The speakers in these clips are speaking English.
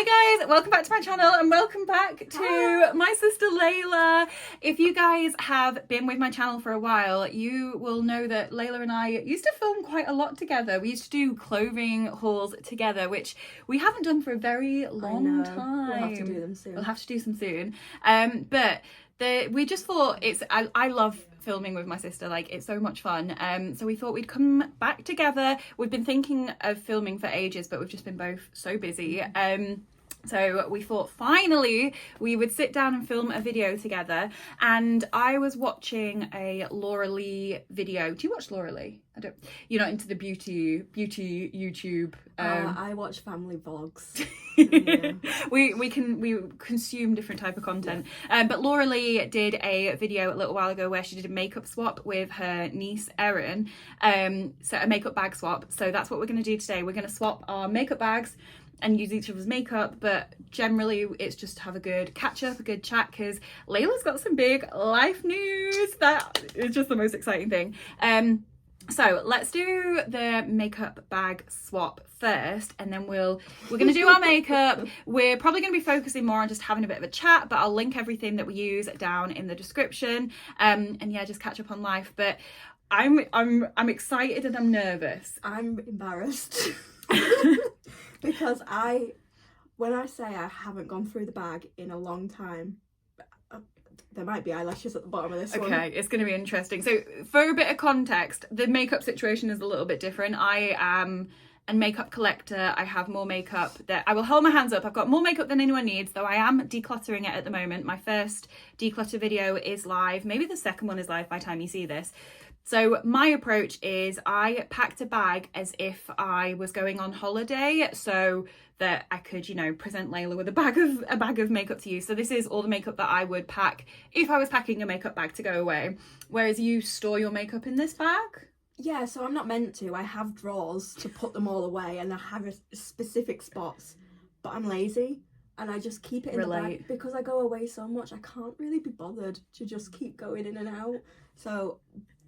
Hi guys, welcome back to my channel and welcome back to my sister Leila. If you guys have been with my channel for a while, you will know that Leila and I used to film quite a lot together. We used to do clothing hauls together, which we haven't done for a very long time. We'll have to do them soon. We'll have to do some soon. We just thought I love filming with my sister, like it's so much fun, so we thought we'd come back together. We've been thinking of filming for ages, but we've just been both so busy, so we thought finally we would sit down and film a video together. And I was watching a Laura Lee video. Do you watch Laura Lee? You're not into the beauty YouTube. I watch family vlogs. we consume different type of content, but Laura Lee did a video a little while ago where she did a makeup swap with her niece Erin, so a makeup bag swap. So that's what we're going to do today. We're going to swap our makeup bags and use each other's makeup, but generally it's just to have a good catch up, a good chat, because Leila's got some big life news that is just the most exciting thing. So let's do the makeup bag swap first, and then we're going to do our makeup. We're probably going to be focusing more on just having a bit of a chat, but I'll link everything that we use down in the description. And yeah, just catch up on life. But I'm excited and I'm nervous. I'm embarrassed because when I say I haven't gone through the bag in a long time, there might be eyelashes at the bottom of this one. Okay, it's going to be interesting. So for a bit of context, the makeup situation is a little bit different. I am a makeup collector. I have more makeup that I will hold my hands up. I've got more makeup than anyone needs, though I am decluttering it at the moment. My first declutter video is live. Maybe the second one is live by the time you see this. So my approach is I packed a bag as if I was going on holiday, so that I could, present Leila with a bag of makeup to use. So this is all the makeup that I would pack if I was packing a makeup bag to go away. Whereas you store your makeup in this bag? Yeah, so I'm not meant to. I have drawers to put them all away, and I have specific spots, but I'm lazy. And I just keep it in the bag because I go away so much. I can't really be bothered to just keep going in and out. So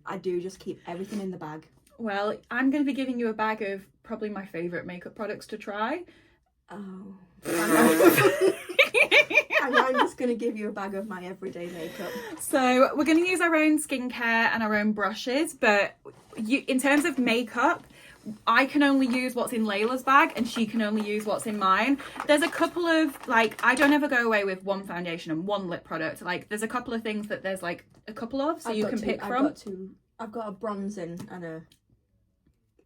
I do just keep everything in the bag. Well, I'm going to be giving you a bag of probably my favourite makeup products to try. Oh. And I'm just going to give you a bag of my everyday makeup. So we're going to use our own skincare and our own brushes, but in terms of makeup, I can only use what's in Leila's bag and she can only use what's in mine. There's a couple of, I don't ever go away with one foundation and one lip product. There's a couple of things that there's a couple of, so you can pick from. I've got a bronzing and a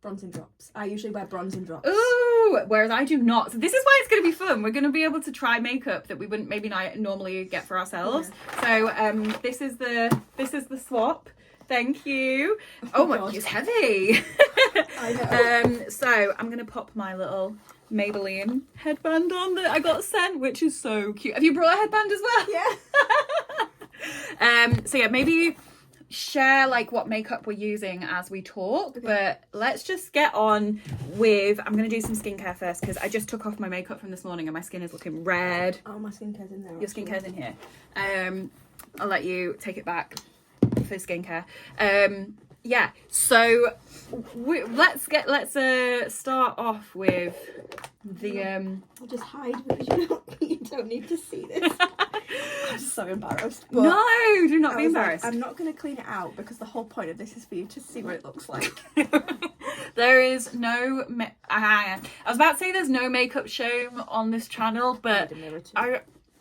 bronzing drops. I usually wear bronzing drops. Ooh, whereas I do not. So this is why it's going to be fun. We're going to be able to try makeup that we wouldn't maybe not normally get for ourselves. Yeah. So this is the swap. Thank you. Oh my God, it's heavy. I know. So I'm going to pop my little Maybelline headband on that I got sent, which is so cute. Have you brought a headband as well? Yeah. So yeah, maybe share what makeup we're using as we talk, okay. But let's just get on with, I'm going to do some skincare first because I just took off my makeup from this morning and my skin is looking red. Oh, my skincare's in there. Your skincare in here. I'll let you take it back for skincare. Yeah, so let's start off with the I'll just hide because you don't need to see this. I'm so embarrassed. But no, do not be embarrassed. I'm not going to clean it out because the whole point of this is for you to see what it looks like. There is no I was about to say there's no makeup shame on this channel, but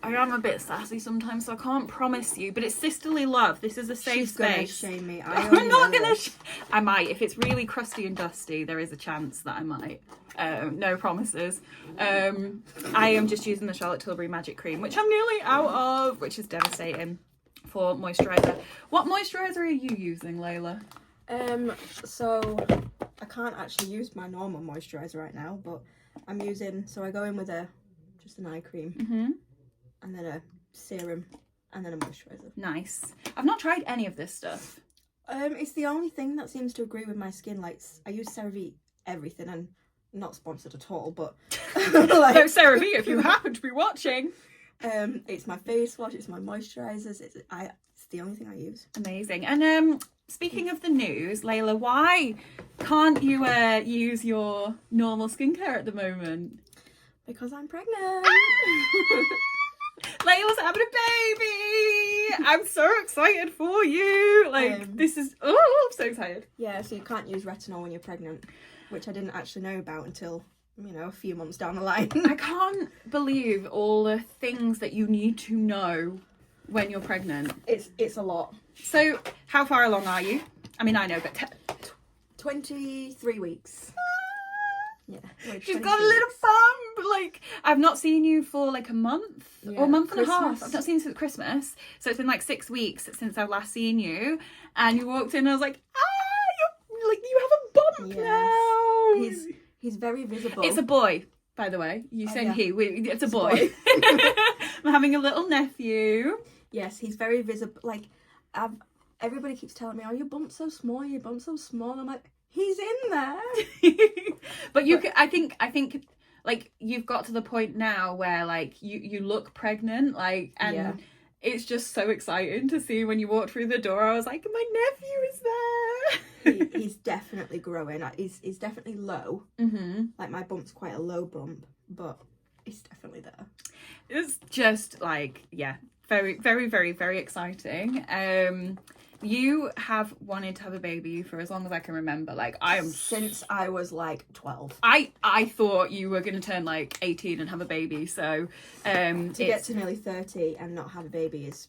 I am a bit sassy sometimes, so I can't promise you, but it's sisterly love. This is a safe space. She's gonna shame me. I'm not gonna. I might. If it's really crusty and dusty, there is a chance that I might. No promises. I am just using the Charlotte Tilbury Magic Cream, which I'm nearly out of, which is devastating for moisturiser. What moisturiser are you using, Leila? So I can't actually use my normal moisturiser right now, but I'm using. So I go in with just an eye cream. Mm-hmm. And then a serum, and then a moisturiser. Nice. I've not tried any of this stuff. It's the only thing that seems to agree with my skin. I use CeraVe everything, and not sponsored at all, but so CeraVe, if you happen to be watching. It's my face wash. It's my moisturisers. It's the only thing I use. Amazing. And speaking of the news, Leila, why can't you use your normal skincare at the moment? Because I'm pregnant. Leila's having a baby. I'm so excited for you. Like, this is, oh, I'm so excited. Yeah, so you can't use retinol when you're pregnant, which I didn't actually know about until, you know, a few months down the line. I can't believe all the things that you need to know when you're pregnant. It's a lot. So, how far along are you? I mean, I know, but 23 weeks. Yeah. She's got a little bump. Like, I've not seen you for like a month or a month and a half. I've not seen you since Christmas. So it's been like 6 weeks since I've last seen you. And you walked in and I was like, you have a bump now. He's very visible. It's a boy, by the way. You saying he. It's a boy. I'm having a little nephew. Yes, he's very visible. Like, everybody keeps telling me, oh, your bump's so small, your bump's so small. And I'm like, he's in there. But I think like you've got to the point now where like you look pregnant, like, and it's just so exciting to see when you walk through the door. I was like, my nephew is there. He's definitely growing. He's definitely low. Like, my bump's quite a low bump, but he's definitely there. It's just like, yeah, very, very, very, very exciting. You have wanted to have a baby for as long as I can remember. Like, since I was like 12. I thought you were going to turn like 18 and have a baby. So to get to nearly 30 and not have a baby is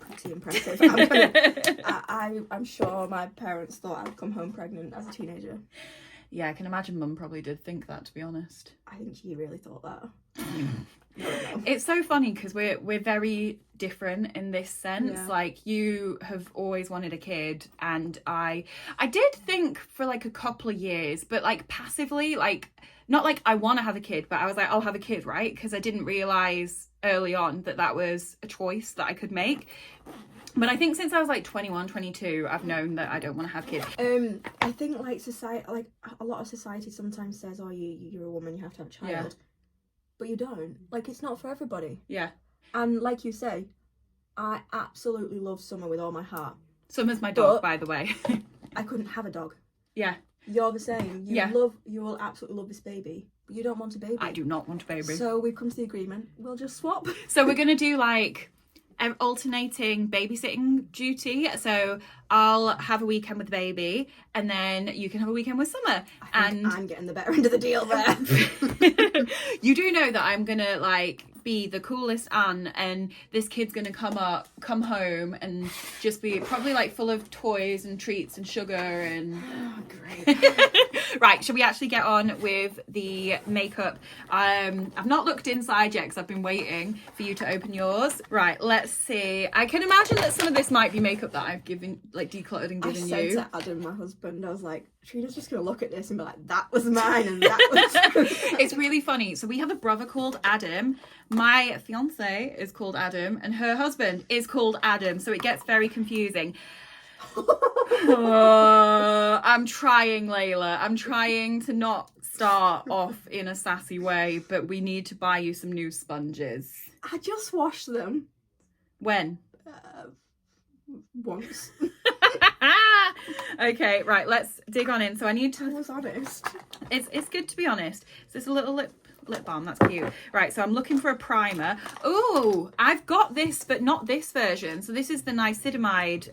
pretty impressive. I'm sure my parents thought I'd come home pregnant as a teenager. Yeah, I can imagine Mum probably did think that, to be honest. I think she really thought that. It's so funny because we're very different in this sense. Yeah. Like, you have always wanted a kid, and I did think for like a couple of years, but like passively, like not like I want to have a kid, but I was like, I'll have a kid, right? Because I didn't realize early on that was a choice that I could make. But I think since I was like 21, 22, I've known that I don't want to have kids. I think like society, like a lot of society sometimes says, oh, you're a woman, you have to have a child. Yeah. But you don't. Like, it's not for everybody. Yeah. And like you say, I absolutely love Summer with all my heart. Summer's my dog, by the way. I couldn't have a dog. Yeah. You're the same. You will absolutely love this baby, but you don't want a baby. I do not want a baby. So we've come to the agreement. We'll just swap. So we're going to do like alternating babysitting duty. So I'll have a weekend with the baby, and then you can have a weekend with Summer. And I'm getting the better end of the deal there. You do know that I'm gonna like be the coolest Anne, and this kid's gonna come home and just be probably like full of toys and treats and sugar and great. Right, shall we actually get on with the makeup? I've not looked inside yet because I've been waiting for you to open yours. Right, let's see. I can imagine that some of this might be makeup that I've given, like, decluttered and given you. I said to Adam, my husband, I was like, Trina's just gonna look at this and be like, that was mine and that was It's really funny. So we have a brother called Adam. My fiance is called Adam, and her husband is called Adam, so it gets very confusing. I'm trying, Leila. I'm trying to not start off in a sassy way, but we need to buy you some new sponges. I just washed them. When? Once. Okay, right, let's dig on in. So I need to... I was honest. It's good to be honest. Is this a little lip balm? That's cute. Right, so I'm looking for a primer. Oh, I've got this, but not this version. So this is the niacinamide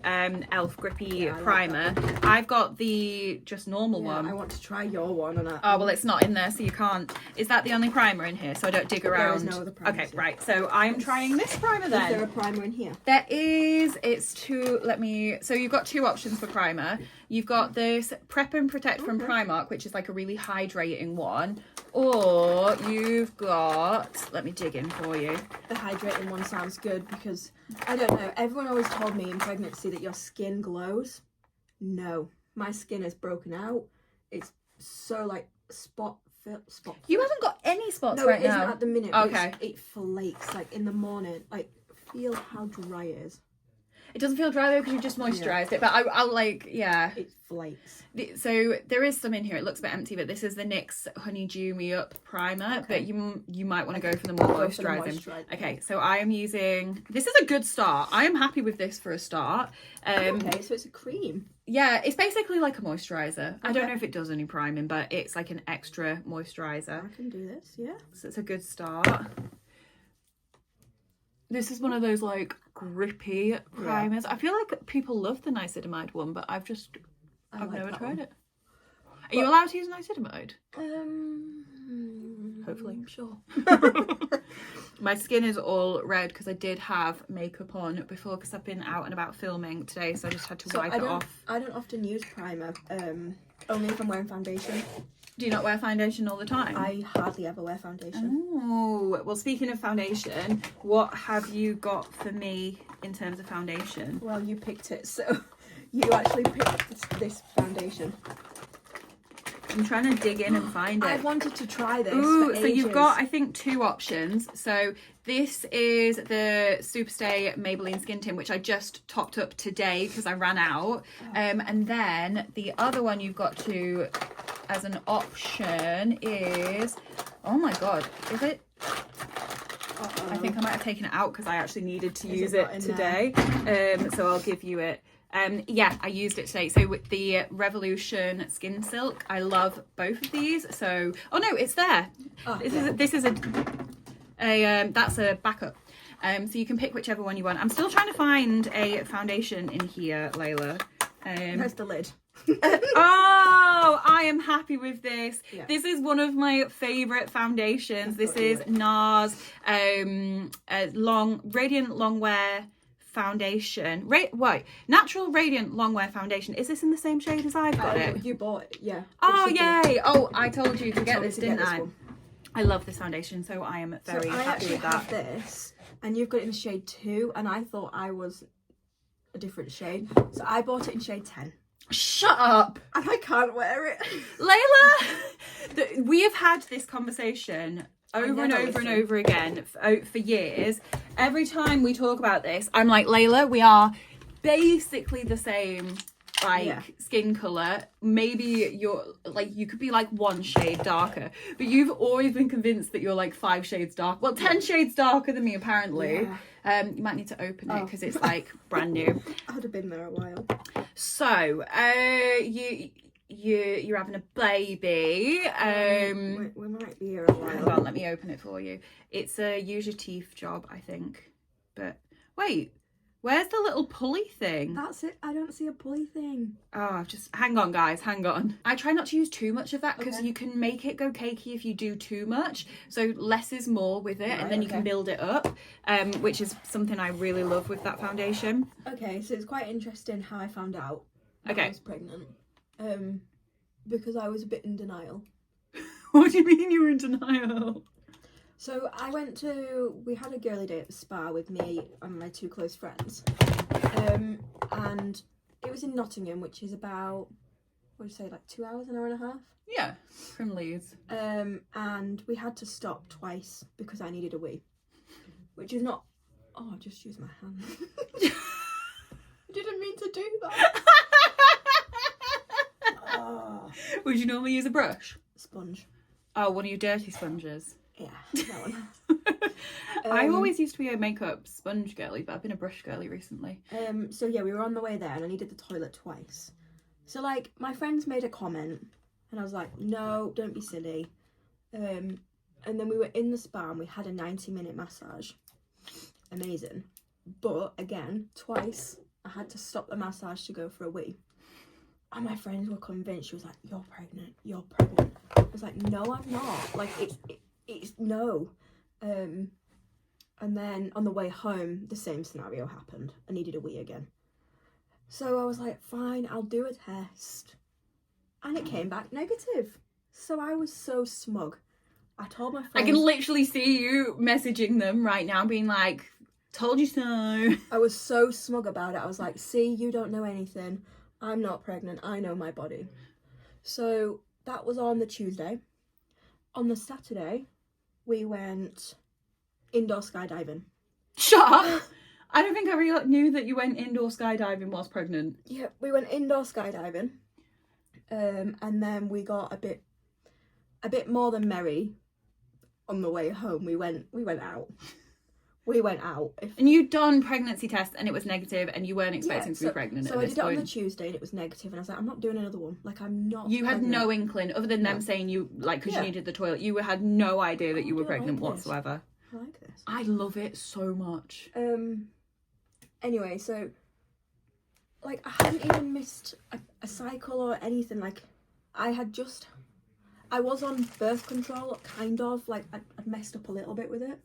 elf grippy primer. I've got the just normal one. I want to try your one. And oh, well, it's not in there, so you can't. Is that the only primer in here? So I don't dig around. There is no other primer. Okay, right. So I'm trying this primer then. Is there a primer in here? There is. It's two. So you've got two options for primer. You've got this Prep and Protect from Primark, which is like a really hydrating one. Or you've got, let me dig in for you. The hydrating one sounds good because, I don't know, everyone always told me in pregnancy that your skin glows. No, my skin is broken out. It's so like spot. You haven't got any spots right now. No, it isn't at the minute. Okay. It flakes like in the morning. Like, feel how dry it is. It doesn't feel dry though because you just moisturised it, but I'll like, yeah. It flakes. So there is some in here. It looks a bit empty, but this is the NYX Honeydew Me Up primer, but you might want to go for the more moisturising. Okay, so I am using, this is a good start. I am happy with this for a start. Okay, so it's a cream. yeah, it's basically like a moisturiser. Okay. I don't know if it does any priming, but it's like an extra moisturiser. I can do this, yeah. So it's a good start. This is one of those like grippy primers. Yeah. I feel like people love the niacinamide one, but I've never tried it. Are you allowed to use niacinamide? Hopefully. Sure. My skin is all red because I did have makeup on before because I've been out and about filming today, so I just had to wipe it off. I don't often use primer, only if I'm wearing foundation. Do you not wear foundation all the time? I hardly ever wear foundation. Oh, well, speaking of foundation, what have you got for me in terms of foundation? Well, you picked it, so you actually picked this foundation. I'm trying to dig in and find it. I wanted to try this. Ooh, so you've got, I think, 2 options. So this is the Superstay Maybelline Skin Tint, which I just topped up today because I ran out. And then the other one you've got to, as an option, is, oh my god, is it? I think I might have taken it out because I actually needed to use it today. So I'll give you it. Yeah, I used it today. So with the Revolution Skin Silk, I love both of these. So, oh no, it's there. This is a that's a backup. So you can pick whichever one you want. I'm still trying to find a foundation in here, Leila. That's the lid. Oh, I am happy with this. Yeah. This is one of my favourite foundations. This is NARS Radiant Longwear Foundation. Natural Radiant Longwear Foundation. Is this in the same shade as I've got it? You bought it, yeah. Oh, yay. Oh, I told you to get this, didn't I? I love this foundation, so I am very happy with that. I actually have this, and you've got it in shade 2, and I thought I was a different shade. So I bought it in shade 10. Shut up. And I can't wear it. Leila, we have had this conversation over and over again for years. Every time we talk about this, I'm like, Leila, we are basically the same skin colour. Maybe you're like, you could be like 1 shade darker, but you've always been convinced that you're like 5 shades dark. Well, 10 shades darker than me, apparently. You might need to open it because it's like brand new. I'd have been there a while. So, you're having a baby. We might be here a while. Hang on, let me open it for you. It's a use your teeth job, I think. But wait, where's the little pulley thing? That's it. I don't see a pulley thing. Oh, just hang on, guys. Hang on. I try not to use too much of that because you can make it go cakey if you do too much. So less is more with it, and then you can build it up, which is something I really love with that foundation. Okay, so it's quite interesting how I found out that I was pregnant. Because I was a bit in denial. What do you mean you were in denial? So we had a girly day at the spa with me and my 2 close friends. And it was in Nottingham, which is about, what would you say, like 2 hours, an hour and a half? Yeah, from Leeds. And we had to stop twice because I needed a wee. Which is not, I just used my hand. I didn't mean to do that. Would you normally use a brush? Sponge. Oh, one of your dirty sponges. Yeah, that one. I always used to be a makeup sponge girly, but I've been a brush girly recently. So yeah, we were on the way there and I needed the toilet twice. So like, my friends made a comment and I was like, no, don't be silly. And then we were in the spa and we had a 90-minute massage. Amazing. But again, twice I had to stop the massage to go for a wee. And my friends were convinced. She was like, you're pregnant, you're pregnant. I was like, no, I'm not. Like, it's no. And then on the way home, the same scenario happened. I needed a wee again. So I was like, fine, I'll do a test. And it came back negative. So I was so smug. I told my friends. I can literally see you messaging them right now, being like, told you so. I was so smug about it. I was like, see, you don't know anything. I'm not pregnant. I know my body. So that was on the Tuesday. On the Saturday, we went indoor skydiving. Shut up! I don't think I really knew that you went indoor skydiving whilst pregnant. Yeah, we went indoor skydiving. And then we got a bit more than merry on the way home. We went out. we went out. And you'd done pregnancy tests and it was negative and you weren't expecting to be pregnant so at this point. So I did it on the Tuesday and it was negative and I was like, I'm not doing another one. Like, I'm not You pregnant. had no inkling, other than them saying you, like, because you needed the toilet, you had no idea that you were pregnant whatsoever. I like this. I love it so much. Anyway, so, like, I hadn't even missed a cycle or anything. Like, I was on birth control, kind of. Like, I'd messed up a little bit with it.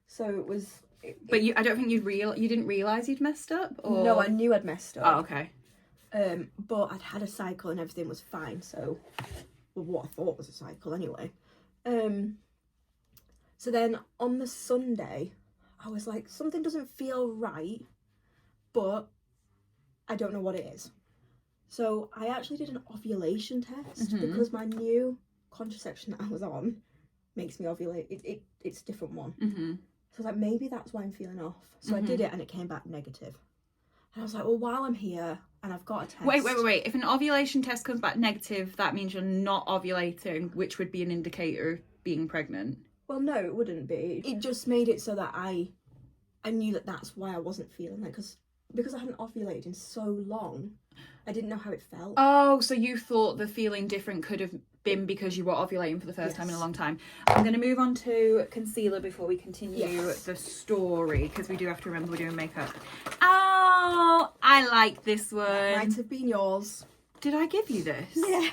So it was... But I don't think you didn't realise you'd messed up? Or... No, I knew I'd messed up. Oh, okay. But I'd had a cycle and everything was fine, so... Well, what I thought was a cycle, anyway. So then, on the Sunday, I was like, something doesn't feel right, but I don't know what it is. So I actually did an ovulation test because my new contraception that I was on makes me ovulate. It's a different one. So I was like, maybe that's why I'm feeling off. So I did it and it came back negative. And I was like, well, while I'm here and I've got a test... Wait. If an ovulation test comes back negative, that means you're not ovulating, which would be an indicator of being pregnant. Well, no, it wouldn't be. It just made it so that I knew that that's why I wasn't feeling it. Because I hadn't ovulated in so long, I didn't know how it felt. Oh, so you thought the feeling different could have been because you were ovulating for the first time in a long time. I'm going to move on to concealer before we continue the story, because we do have to remember we're doing makeup. Oh, I like this one. That might have been yours. Did I give you this? Yeah.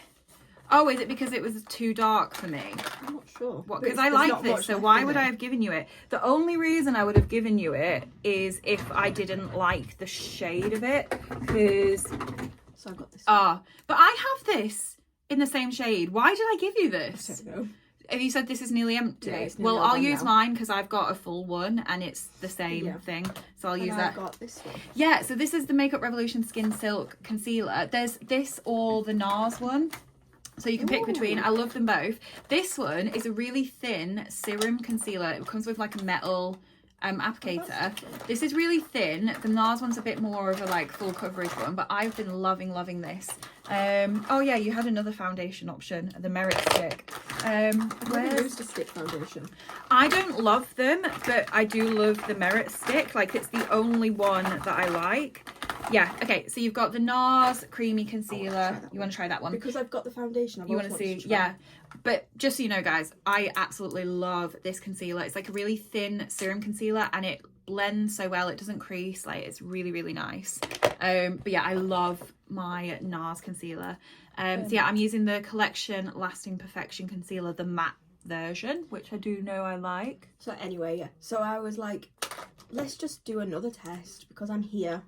Oh, is it because it was too dark for me? I'm not sure. Because I like this, so why would I have given you it? The only reason I would have given you it is if I didn't like the shade of it, because... So I got this. But I have this in the same shade. Why did I give you this? I don't know. Have you said this is nearly empty? Yeah, it's nearly well, I'll all use now. mine because I've got a full one and it's the same thing. So I'll use that. I got this one. Yeah, so this is the Makeup Revolution Skin Silk Concealer. There's this or the NARS one. So you can pick between. I love them both. This one is a really thin serum concealer. It comes with like a metal applicator. This is really thin. The NARS one's a bit more of a like full coverage one, but I've been loving this. Oh yeah, you had another foundation option, the Merit Stick. I've never used a stick foundation. I don't love them, but I do love the Merit Stick. Like, it's the only one that I like. Yeah, okay, so you've got the NARS Creamy Concealer. You want to try that one? Because I've got the foundation. You want to see? Yeah. But just so you know, guys, I absolutely love this concealer. It's like a really thin serum concealer and it blends so well. It doesn't crease. Like, it's really, really nice. But yeah, I love my NARS concealer. So yeah, I'm using the Collection Lasting Perfection Concealer, the matte version, which I do know I like. So anyway, yeah. So I was like, let's just do another test because I'm here.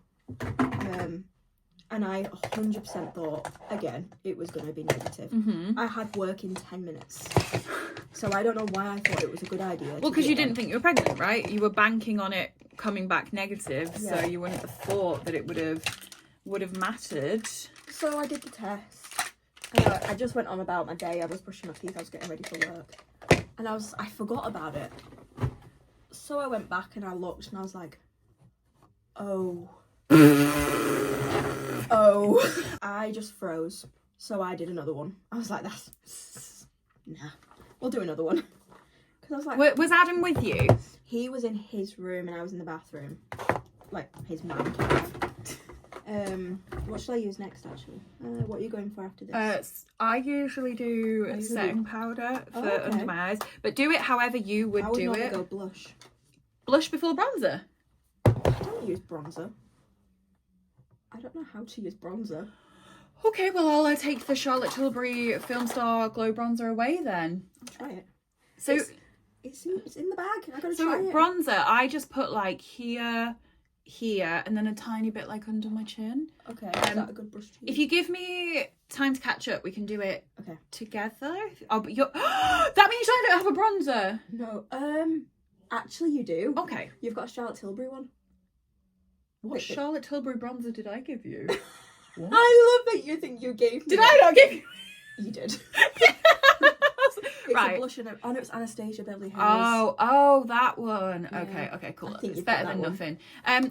And I 100% thought, again, it was going to be negative. I had work in 10 minutes. So I don't know why I thought it was a good idea. Well, because you didn't think you were pregnant, right? You were banking on it coming back negative, so you wouldn't have thought that it would have mattered. So I did the test. I just went on about my day. I was brushing my teeth. I was getting ready for work. And I forgot about it. So I went back and I looked and I was like, oh. I just froze. So I did another one. I was like, nah, we'll do another one. Because I was like, was Adam with you? He was in his room and I was in the bathroom, like his man. What should I use next, actually? What are you going for after this? I usually do setting powder for under my eyes, but do it however you would do it. I would go blush. Blush before bronzer? I don't use bronzer. I don't know how to use bronzer. Okay, well, I'll take the Charlotte Tilbury Film Star Glow Bronzer away then. I'll try it. So it's in the bag. I gotta try it. So bronzer, I just put like here, and then a tiny bit like under my chin. Okay, is that a good brush to use? If you give me time to catch up, we can do it together. Oh, but that means I don't have a bronzer. No, actually you do. Okay. You've got a Charlotte Tilbury one. What Charlotte Tilbury bronzer did I give you? What? I love that you think you gave me. Did I not give you? You did. It's right. A blush and oh no, it's Anastasia Beverly Hills. Oh, that one. Yeah. Okay, cool. It's better than nothing.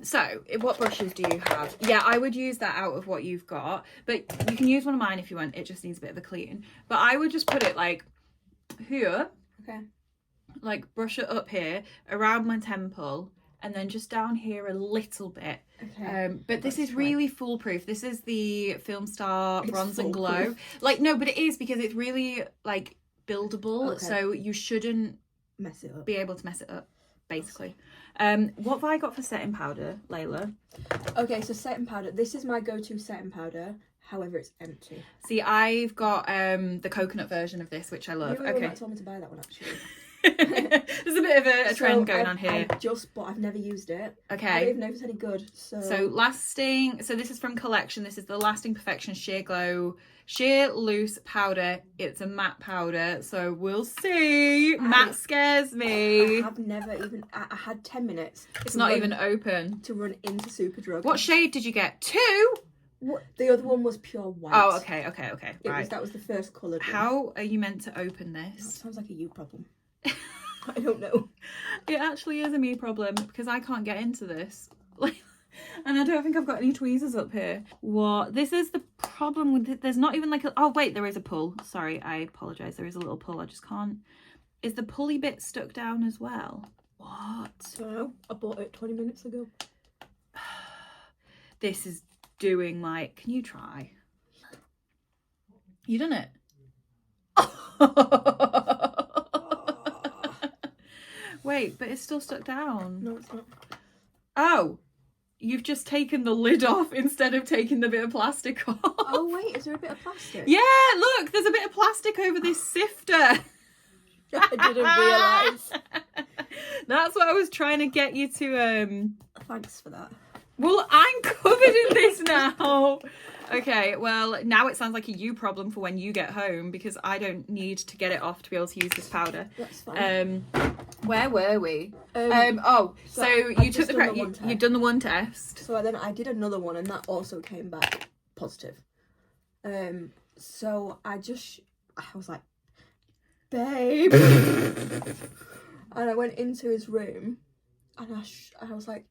So what brushes do you have? Yeah, I would use that out of what you've got, but you can use one of mine if you want. It just needs a bit of a clean. But I would just put it like here. Okay. Like brush it up here around my temple, and then just down here a little bit. Okay. But this is really foolproof. This is the Film Star Bronze and Glow. Like, no, but it is, because it's really like buildable, Okay. so you shouldn't Mess it up. be able to mess it up, basically. What have I got for setting powder, Layla? Okay, so setting powder. This is my go-to setting powder. However, it's empty. See, I've got the coconut version of this, which I love. You Okay. told me to buy that one, actually. There's a bit of a trend going on here. I've never used it. Okay. I don't even know if it's any good. So lasting. So this is from Collection. This is the Lasting Perfection Sheer Glow Sheer Loose Powder. It's a matte powder, so we'll see. Matte scares me. I have never even. I had 10 minutes. It's not even open. To run into Superdrug. What shade did you get? 2? What? The other one was pure white. Oh, okay. Right. That was the first coloured one. How are you meant to open That this? sounds like a you problem. I don't know. It actually is a me problem, because I can't get into this. And I don't think I've got any tweezers up here. What? This is the problem with it. There's not even like a... Oh, wait, there is a pull. Sorry, I apologise. There is a little pull. I just can't... Is the pulley bit stuck down as well? What? So I bought it 20 minutes ago. This is doing like... Can you try? You done it? Wait, but it's still stuck down. No, it's not. Oh, you've just taken the lid off instead of taking the bit of plastic off. Oh, wait, is there a bit of plastic? Yeah, look, there's a bit of plastic over this sifter. I didn't realise. That's what I was trying to get you to... Thanks for that. Well, I'm covered in this now. Okay, well, now it sounds like a you problem for when you get home, because I don't need to get it off to be able to use this powder. That's fine. Where were we? So I've you took just done the one you've done the one test. So then I did another one, and that also came back positive. So I was like, babe. And I went into his room, and I was like,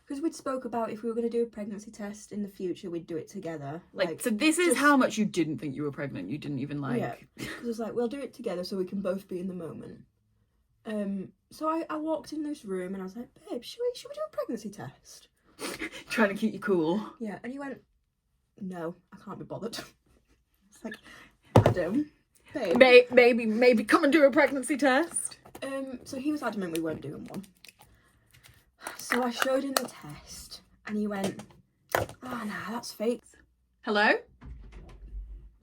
because we'd spoke about if we were going to do a pregnancy test in the future, we'd do it together. Like so this is how much you didn't think you were pregnant. You didn't even like... Yeah, because I was like, we'll do it together so we can both be in the moment. So I walked in this room, and I was like, babe, should we do a pregnancy test? Trying to keep you cool. Yeah, and he went, no, I can't be bothered. It's like, Adam, babe. Maybe come and do a pregnancy test. So he was adamant we weren't doing one. So I showed him the test, and he went, oh, nah, that's fake. Do Hello? you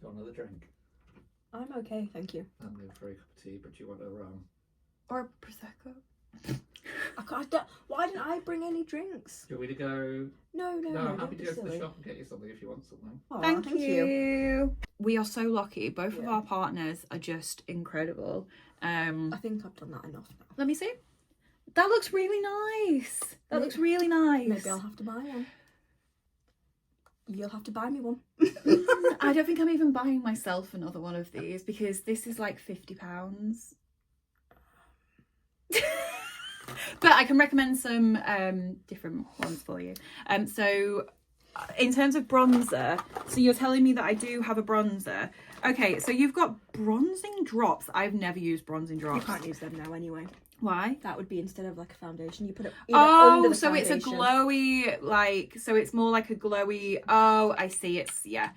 want another drink? I'm okay, thank you. I'm going for a cup of tea, but do you want a rum? Or a Prosecco? Why didn't I bring any drinks? Do you want me to go? No, I'm happy don't to be go to the silly. shop and get you something if you want something. Aw, Thank you. We are so lucky. Both of Yeah. our partners are just incredible. I think I've done that enough now. Let me see. That looks really nice. That looks really nice. Maybe I'll have to buy one. You'll have to buy me one. I don't think I'm even buying myself another one of these, because this is like £50. But I can recommend some different ones for you. So in terms of bronzer, so you're telling me that I do have a bronzer. Okay, so you've got bronzing drops. I've never used bronzing drops. You can't use them now anyway. Why? That would be instead of like a foundation. You put it under the so foundation. it's a glowy, like, so it's more like a glowy. Oh, I see. It's yeah.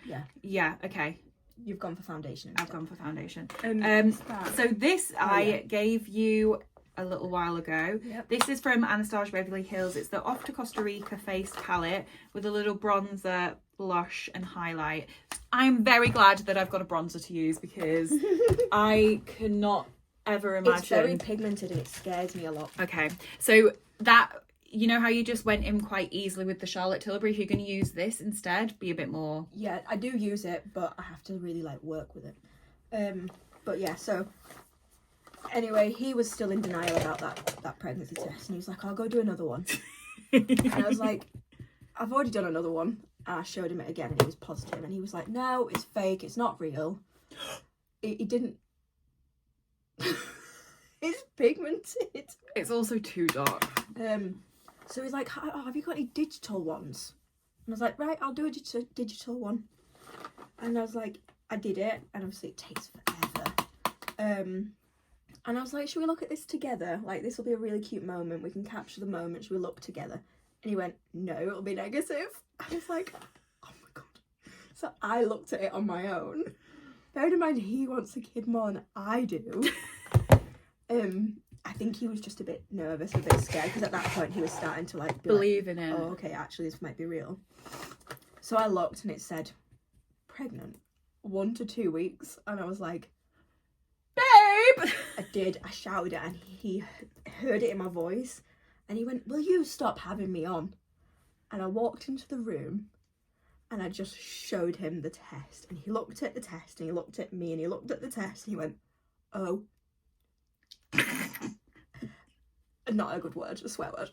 Okay, You've gone for foundation. I've gone for foundation. That. So this I gave you a little while ago. Yep. This is from Anastasia Beverly Hills. It's the Off to Costa Rica face palette with a little bronzer, blush and highlight. I'm very glad that I've got a bronzer to use, because I cannot ever imagine. It's very pigmented and it scares me a lot. Okay, so that, you know how you just went in quite easily with the Charlotte Tilbury, if you're going to use this instead, be a bit more... Yeah, I do use it, but I have to really like work with it. But yeah, so anyway, he was still in denial about that pregnancy test, and he was like, I'll go do another one. And I was like, I've already done another one. And I showed him it again, and it was positive, and he was like, no, it's fake, it's not real. He didn't... It's pigmented. It's also too dark. So he's like, oh, have you got any digital ones? And I was like, right, I'll do a digital one. And I was like, I did it, and obviously it takes forever. And I was like, should we look at this together? Like, this will be a really cute moment. We can capture the moment. Should we look together? And he went, no, it'll be negative. I was like, oh my God. So I looked at it on my own. Bearing in mind, he wants a kid more than I do. I think he was just a bit nervous, a bit scared, because at that point he was starting to like believe in it. Oh, okay, actually this might be real. So I looked and it said, pregnant, 1 to 2 weeks. And I was like, babe! I did. I shouted it and he heard it in my voice. And he went, will you stop having me on? And I walked into the room and I just showed him the test. And he looked at the test and he looked at me and he looked at the test and he went, oh. Not a good word, a swear word.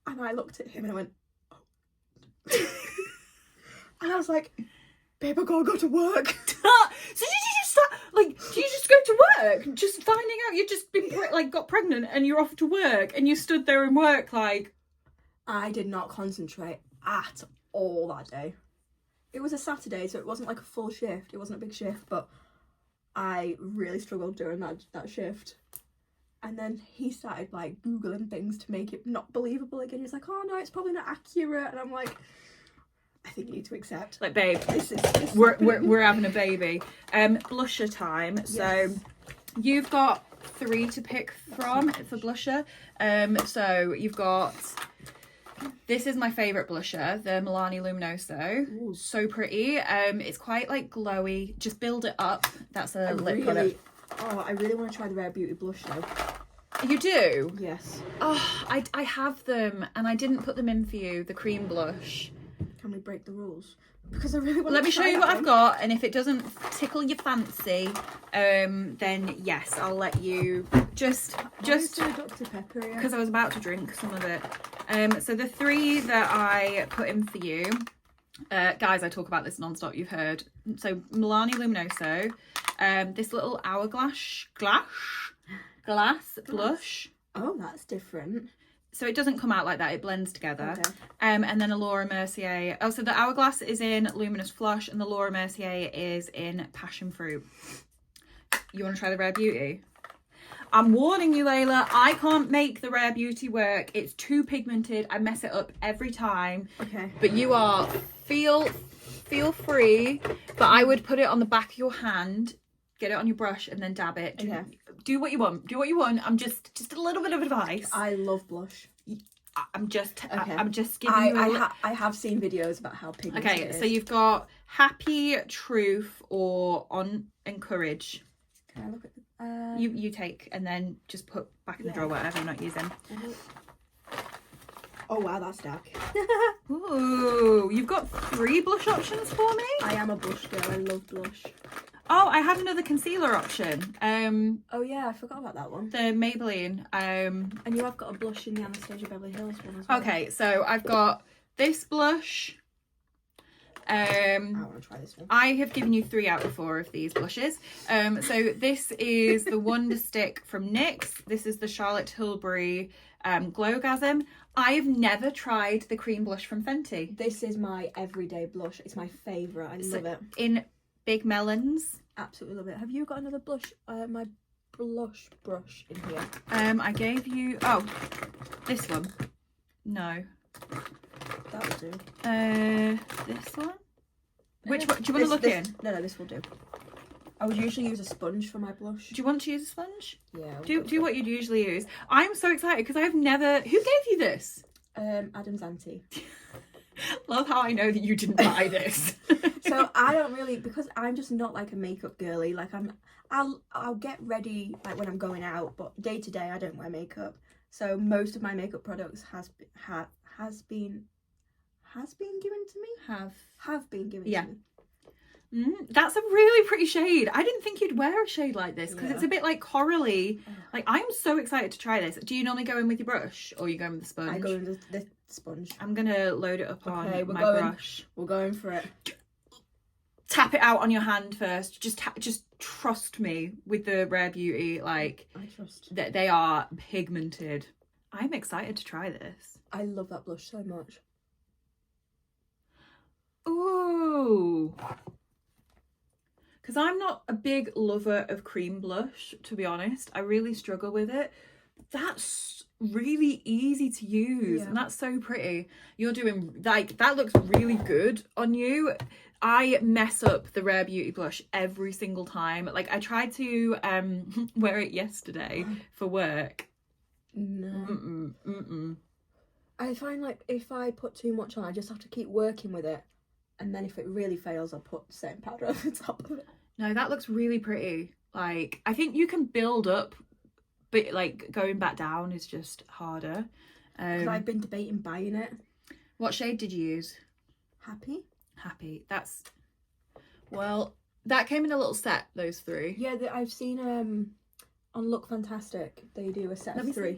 And I looked at him and I went, oh. And I was like, babe, I gotta go to work. So did you just start, like, did you just go to work? Just finding out you'd just been, got pregnant and you're off to work and you stood there in work like... I did not concentrate at all that day. It was a Saturday, so it wasn't like a full shift. It wasn't a big shift, but I really struggled during that shift. And then he started like Googling things to make it not believable again. He was like, oh no, it's probably not accurate. And I'm like, I think you need to accept. Like, babe, this we're having a baby. Blusher time. Yes. So you've got 3 to pick from for blusher. So you've got... This is my favourite blusher, the Milani Luminoso. Ooh. So pretty. It's quite like glowy. Just build it up. That's a lip product. I really want to try the Rare Beauty blush though. You do? Yes. Oh, I have them and I didn't put them in for you, the cream blush. Can we break the rules? Because I really want Let to me show you what I've got, and if it doesn't tickle your fancy, then yes, I'll let you just Dr. Pepper, yeah. because I was about to drink some of it. So the 3 that I put in for you, guys, I talk about this non-stop, you've heard. So Milani Luminoso, this little hourglass glass blush. Oh, that's different. So it doesn't come out like that, it blends together. Okay. And then a Laura Mercier. Oh, so the Hourglass is in Luminous Flush and the Laura Mercier is in Passion Fruit. You want to try the Rare Beauty? I'm warning you, Leila, I can't make the Rare Beauty work. It's too pigmented. I mess it up every time. Okay. But you are, feel free, but I would put it on the back of your hand, get it on your brush and then dab it. Okay. Do what you want. Do what you want. I'm just a little bit of advice. I love blush. I'm just giving I have seen videos about how pigmented it is. so you've got Happy, Truth, or On Encourage. Can I look at the... You take and then just put back in the drawer whatever you're not using. Oh wow, that's dark. Ooh, you've got 3 blush options for me? I am a blush girl, I love blush. Oh, I had another concealer option. Oh yeah, I forgot about that one. The Maybelline. And you have got a blush in the Anastasia Beverly Hills one as well. Okay, so I've got this blush. I want to try this one. I have given you 3 out of 4 of these blushes. So this is the Wonder Stick from NYX. This is the Charlotte Tilbury Glowgasm. I've never tried the cream blush from Fenty. This is my everyday blush. It's my favourite. I love it. In Big Melons. Absolutely love it. Have you got another blush? My blush brush in here. I gave you... Oh, this one. No. That will do. This one? Which one? Do you want to look in? No, this will do. I would usually use a sponge for my blush. Do you want to use a sponge? Yeah. Do what you'd usually use. I'm so excited because I've never... Who gave you this? Adam's auntie. Love how I know that you didn't buy this. So I don't really, because I'm just not like a makeup girly. Like I'll get ready like when I'm going out, but day to day I don't wear makeup. So most of my makeup products has been given to me. Have been given to me. That's a really pretty shade. I didn't think you'd wear a shade like this because it's a bit like corally. Like, I'm so excited to try this. Do you normally go in with your brush or you go in with the sponge? I go in with the sponge. I'm gonna load it up on my brush. We're going for it. Tap it out on your hand first. Just trust me with the Rare Beauty. Like, I trust. They are pigmented. I'm excited to try this. I love that blush so much. Ooh. because I'm not a big lover of cream blush, to be honest. I really struggle with it. That's really easy to use, and that's so pretty. You're doing, like, that looks really good on you. I mess up the Rare Beauty blush every single time. Like, I tried to wear it yesterday for work. No. I find like if I put too much on, I just have to keep working with it, and then if it really fails, I'll put setting powder over the top of it. No, that looks really pretty. Like, I think you can build up, but like going back down is just harder. Because I've been debating buying it. What shade did you use? Happy. That's, well, that came in a little set, those 3. Yeah, I've seen on Look Fantastic they do a set of 3.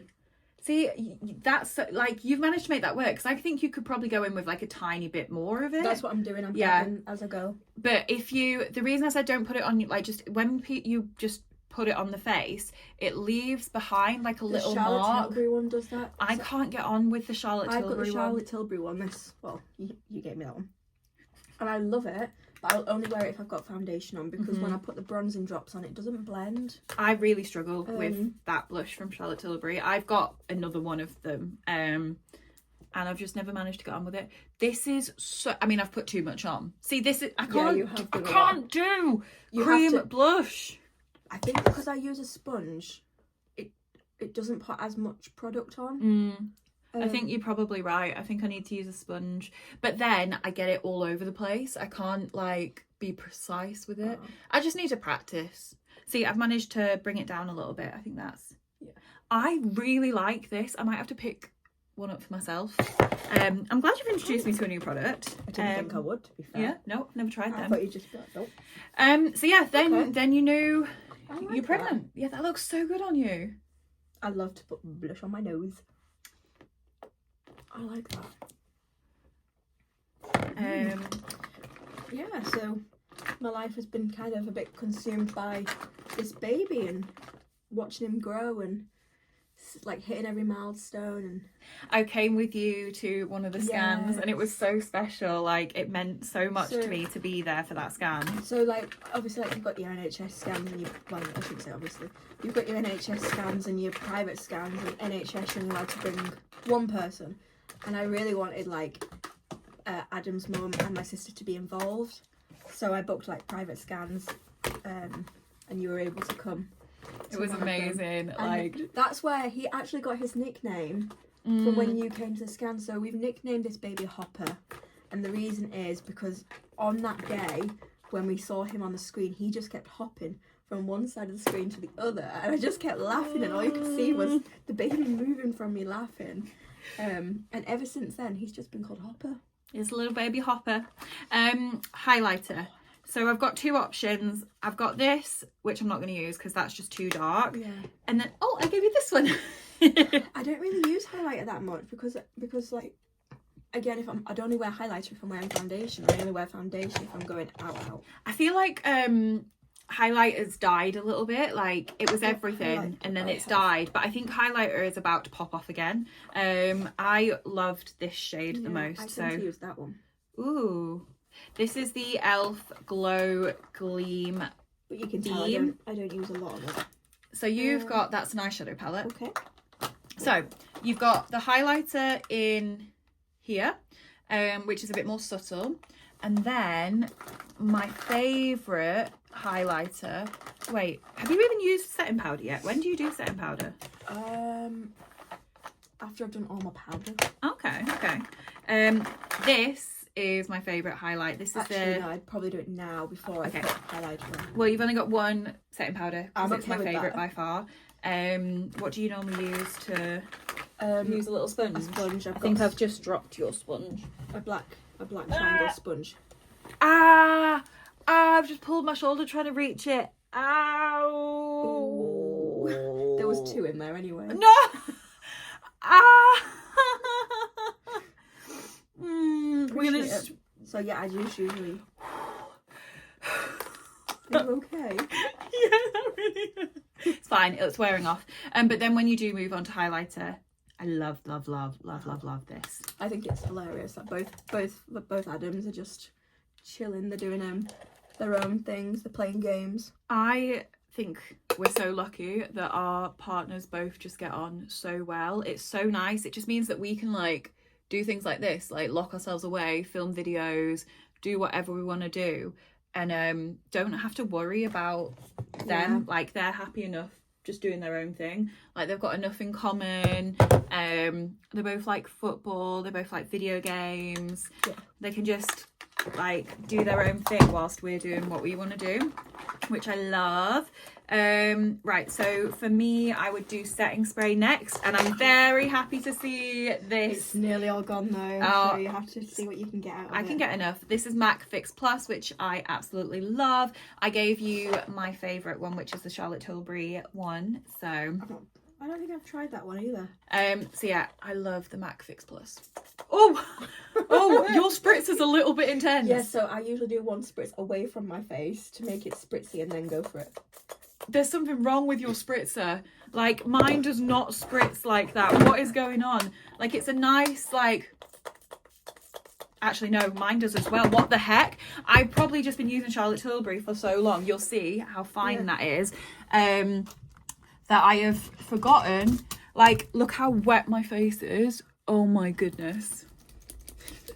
See, that's like, you've managed to make that work, because I think you could probably go in with like a tiny bit more of it. That's what I'm doing. I'm getting as I go. But the reason I said don't put it on, like, just when you just put it on the face, it leaves behind like a little mark. The Charlotte Tilbury one does that. I can't get on with the Charlotte Tilbury one. I've got the Charlotte Tilbury one. Well, you gave me that one. And I love it, but I'll only wear it if I've got foundation on, because when I put the bronzing drops on, it doesn't blend. I really struggle with that blush from Charlotte Tilbury. I've got another one of them, and I've just never managed to get on with it. This is so, I mean, I've put too much on. See, this is, I can't do cream blush. I think because I use a sponge, it doesn't put as much product on. I think you're probably right. I think I need to use a sponge. But then I get it all over the place. I can't, like, be precise with it. I just need to practice. See, I've managed to bring it down a little bit. I think that's... Yeah. I really like this. I might have to pick one up for myself. I'm glad you've introduced me to a new product. I didn't think I would, to be fair. Yeah, no, never tried them. I thought you just got nope. So yeah, then you knew you're pregnant. Yeah, that looks so good on you. I love to put blush on my nose. I like that. Yeah, so my life has been kind of a bit consumed by this baby and watching him grow and like hitting every milestone. And I came with you to one of the scans, and it was so special. Like, it meant so much to me to be there for that scan. So like, obviously, like, you've got your NHS scans and well, I shouldn't say obviously, you've got your NHS scans and your private scans, and NHS you're allowed to bring one person. And I really wanted like Adam's mum and my sister to be involved, so I booked like private scans, and you were able to come. It was amazing. Like, that's where he actually got his nickname from when you came to the scan. So we've nicknamed this baby Hopper, and the reason is because on that day when we saw him on the screen, he just kept hopping from one side of the screen to the other, and I just kept laughing, and all you could see was the baby moving from me laughing. And ever since then, he's just been called Hopper. It's a little baby Hopper. Highlighter. So I've got 2 options. I've got this, which I'm not going to use because that's just too dark. Yeah. And then, oh, I gave you this one. I don't really use highlighter that much because like, again, I'd only wear highlighter if I'm wearing foundation. I only wear foundation if I'm going out. I feel like highlighters died a little bit. Like, it was everything and then it's died, but I think highlighter is about to pop off again. I loved this shade the most. I tend to use that one. Ooh, this is the Elf Glow Gleam, but you can tell I don't use a lot of it. So you've got, that's an eyeshadow palette. Okay. So you've got the highlighter in here, which is a bit more subtle, and then my favourite highlighter. Wait, have you even used setting powder yet? When do you do setting powder? After I've done all my powder. Okay. This is my favourite highlight. This is actually no, I'd probably do it now before I put highlighter on. Well, you've only got one setting powder because it's my favourite by that. far. What do you normally use to use a little sponge? A sponge. I think I've just dropped your sponge. A black triangle sponge. I've just pulled my shoulder trying to reach it. Ow! Ooh. There was 2 in there anyway. No! We're gonna just... So yeah, I just usually... Are you okay? Yeah, that really is. It's fine, it's wearing off. But then when you do move on to highlighter, I love this. I think it's hilarious that both Adams are just chilling. They're doing their own things. They're playing games. I think we're so lucky that our partners both just get on so well. It's so nice. It just means that we can like do things like this, like lock ourselves away, film videos, do whatever we want to do, and don't have to worry about them. Like they're happy enough just doing their own thing. Like they've got enough in common. They both like football, they both like video games. They can just like do their own thing whilst we're doing what we want to do, which I love. Right, so for me, I would do setting spray next, and I'm very happy to see this. It's nearly all gone though, so you have to see what you can get out of it. I can get enough. This is MAC Fix Plus, which I absolutely love. I gave you my favourite one, which is the Charlotte Tilbury one, so I don't think I've tried that one either. So yeah, I love the MAC Fix Plus. Oh, your spritz is a little bit intense. Yeah, so I usually do one spritz away from my face to make it spritzy and then go for it. There's something wrong with your spritzer. Like, mine does not spritz like that. What is going on? Like, it's a nice, like... Actually, no, mine does as well. What the heck? I've probably just been using Charlotte Tilbury for so long. You'll see how fine that is. That I have forgotten. Like, look how wet my face is. Oh my goodness.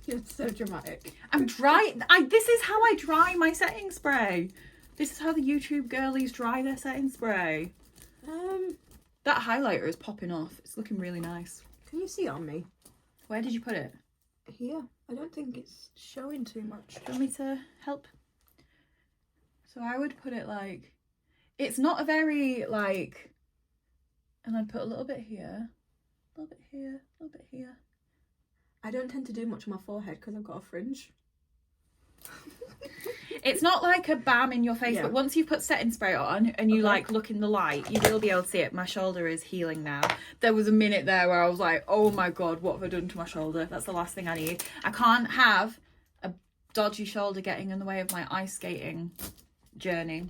You're so dramatic. I'm dry. This is how I dry my setting spray. This is how the YouTube girlies dry their setting spray. That highlighter is popping off. It's looking really nice. Can you see it on me? Where did you put it? Here. I don't think it's showing too much. Do you want me to help? So I would put it like... It's not a very, like... And I'd put a little bit here. A little bit here. A little bit here. I don't tend to do much on my forehead because I've got a fringe. It's not like a bam in your face, but once you've put setting spray on and you like look in the light, you will be able to see it. My shoulder is healing now. There was a minute there where I was like, oh my god, what have I done to my shoulder? That's the last thing I need. I can't have a dodgy shoulder getting in the way of my ice skating journey.